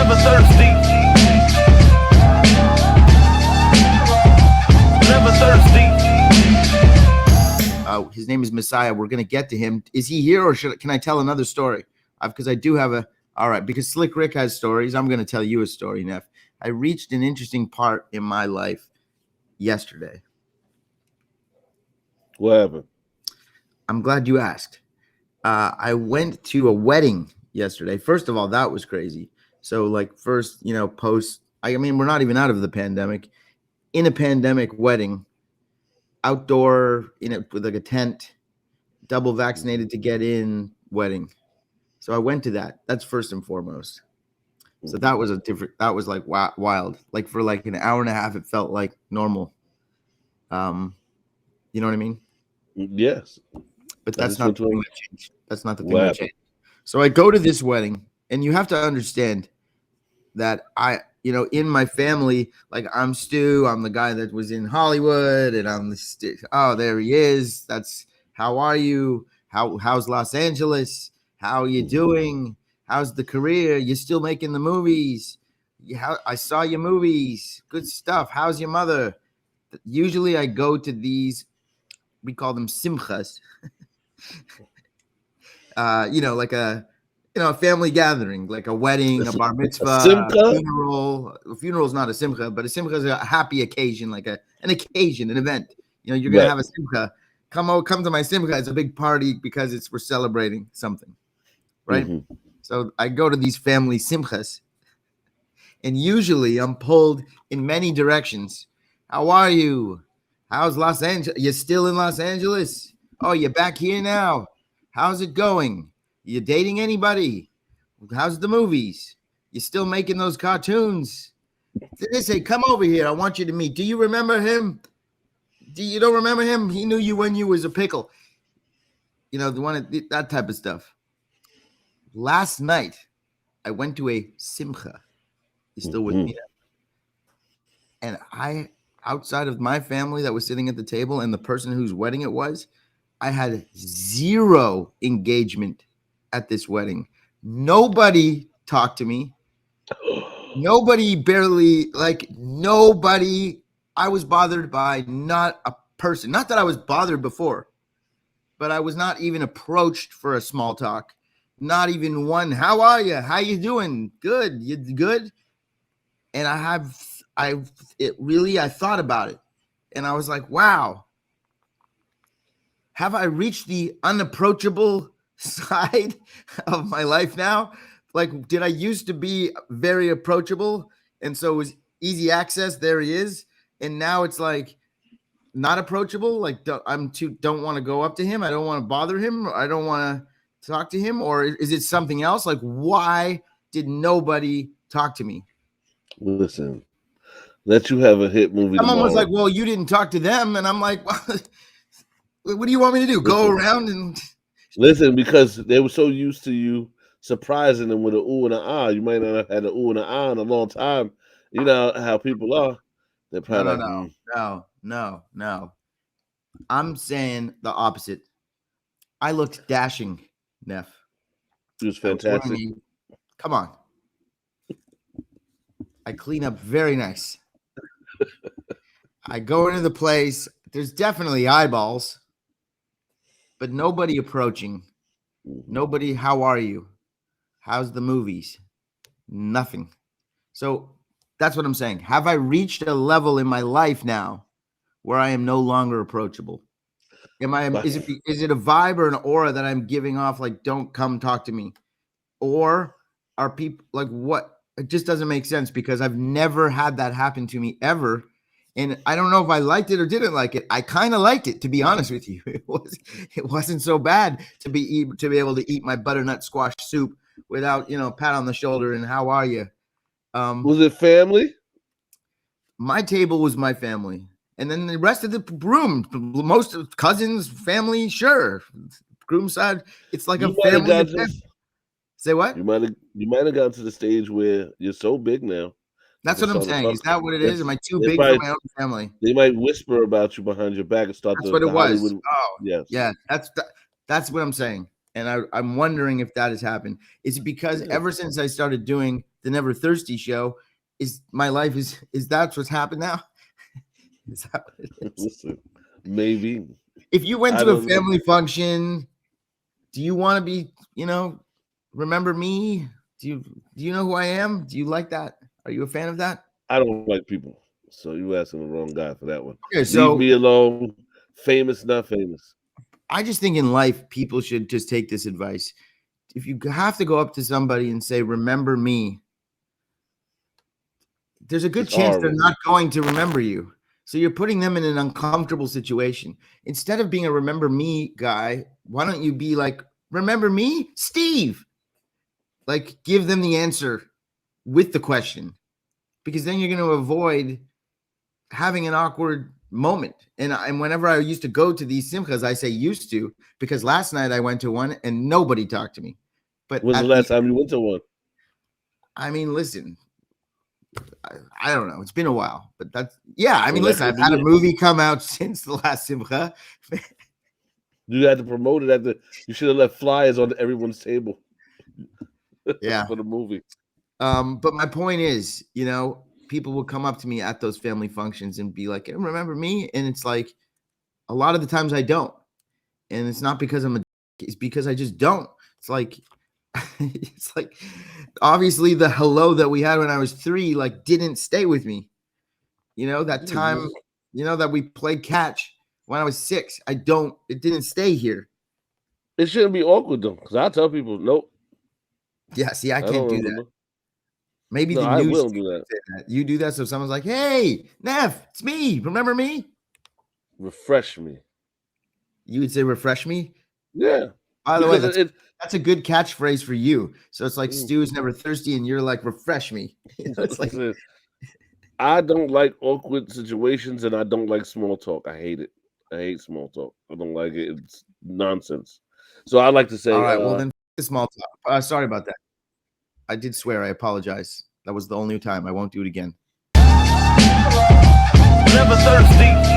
Never thirsty. Never thirsty. His name is Messiah. We're going to get to him. Is he here, or can I tell another story? Because I do have all right, because Slick Rick has stories. I'm going to tell you a story, Neff. I reached an interesting part in my life yesterday. What happened? I'm glad you asked. I went to a wedding yesterday. First of all, that was crazy. So like first, post, I mean, we're not even out of the pandemic. In a pandemic wedding, outdoor, with like a tent, double vaccinated to get in wedding. So I went to that. That's first and foremost. So that was like wild. Like for like an hour and a half, it felt like normal. You know what I mean? Yes. But that's not the thing that changed. That's not the thing that changed. So I go to this wedding, and you have to understand that in my family, like I'm Stu, I'm the guy that was in Hollywood, and I'm oh, there he is. That's how are you? How's Los Angeles? How are you doing? How's the career? You're still making the movies. I saw your movies. Good stuff. How's your mother? Usually I go to these, we call them simchas. Like a family gathering, like a wedding, a bar mitzvah, a funeral. A funeral is not a simcha, but a simcha is a happy occasion, like an occasion, an event. You're going to have a simcha. Come to my simcha. It's a big party because we're celebrating something, right? Mm-hmm. So I go to these family simchas, and usually I'm pulled in many directions. How are you? How's Los Angeles? You're still in Los Angeles? Oh, you're back here now. How's it going? You dating anybody? How's the movies? You still making those cartoons? They say, come over here. I want you to meet. Do you remember him? You don't remember him? He knew you when you was a pickle. That type of stuff. Last night, I went to a simcha. He's still with me. And outside of my family that was sitting at the table and the person whose wedding it was, I had zero engagement at this wedding. Nobody talked to me. Nobody I was bothered by not a person. Not that I was bothered before, but I was not even approached for a small talk. Not even one. How are you? How you doing? Good. You good? And I thought about it, and I was like, wow. Have I reached the unapproachable side of my life now? Like, did I used to be very approachable, and so it was easy access? There he is, and now it's like not approachable. Like don't want to go up to him. I don't want to bother him. I don't want to talk to him. Or is it something else? Like, why did nobody talk to me? Listen, let you have a hit movie. Someone was like, well, you didn't talk to them. And I'm like, what do you want me to do? Go around and listen, because they were so used to you surprising them with an ooh and an ah. You might not have had an ooh and an ah in a long time. You know how people are. They're probably No. I'm saying the opposite. I looked dashing, Neff. It was fantastic. Come on. I clean up very nice. I go into the place. There's definitely eyeballs, but nobody approaching. Nobody, how are you? How's the movies? Nothing. So that's what I'm saying. Have I reached a level in my life now where I am no longer approachable? Is it a vibe or an aura that I'm giving off? Like, don't come talk to me. Or are people like, what? It just doesn't make sense because I've never had that happen to me ever. And I don't know if I liked it or didn't like it. I kind of liked it, to be honest with you. It wasn't so bad to be able to eat my butternut squash soup without, pat on the shoulder and how are you? Was it family? My table was my family. And then the rest of the room, most of cousins, family, sure. Groom side, it's like a family event. Say what? You might have gotten to the stage where you're so big now. That's what I'm saying. Is that what it is? Am I too big for my own family? They might whisper about you behind your back and start. That's what it was. Hollywood. Oh, yes. Yeah. That's what I'm saying. And I'm wondering if that has happened. Is it because ever since I started doing the Never Thirsty show, is my life is that what's happened now? Is that what it is? Listen, maybe. If you went to a family function, do you want to be, remember me? Do you know who I am? Do you like that? Are you a fan of that? I don't like people. So you asking the wrong guy for that one. Okay, so leave me alone. Famous, not famous. I just think in life, people should just take this advice. If you have to go up to somebody and say, remember me, there's a good chance they're not going to remember you. So you're putting them in an uncomfortable situation. Instead of being a remember me guy, why don't you be like, remember me, Steve? Like, give them the answer with the question, because then you're going to avoid having an awkward moment. And whenever I used to go to these simchas, I say used to, because last night I went to one and nobody talked to me. But when's the last time you went to one? I mean, listen, I don't know. It's been a while, but listen, I've had a movie come out since the last simcha. You had to promote it you should have left flyers on everyone's table. Yeah. For the movie. But my point is, people will come up to me at those family functions and be like, remember me? And it's like, a lot of the times I don't. And it's not because it's because I just don't. It's like, obviously the hello that we had when I was 3, didn't stay with me. That time, that we played catch when I was 6, it didn't stay here. It shouldn't be awkward though. Cause I tell people, nope. Yeah. See, I can't do that. Maybe no, the I news will do that. You do that. So if someone's like, hey, Neff, it's me. Remember me? Refresh me. You would say refresh me? Yeah. By the way, that's a good catchphrase for you. So it's like Stu is never thirsty and you're like, refresh me. It's like, I don't like awkward situations and I don't like small talk. I hate it. I hate small talk. I don't like it. It's nonsense. So I like to say, all right, well then the small talk. Sorry about that. I did swear. I apologize. That was the only time. I won't do it again. Never thirsty.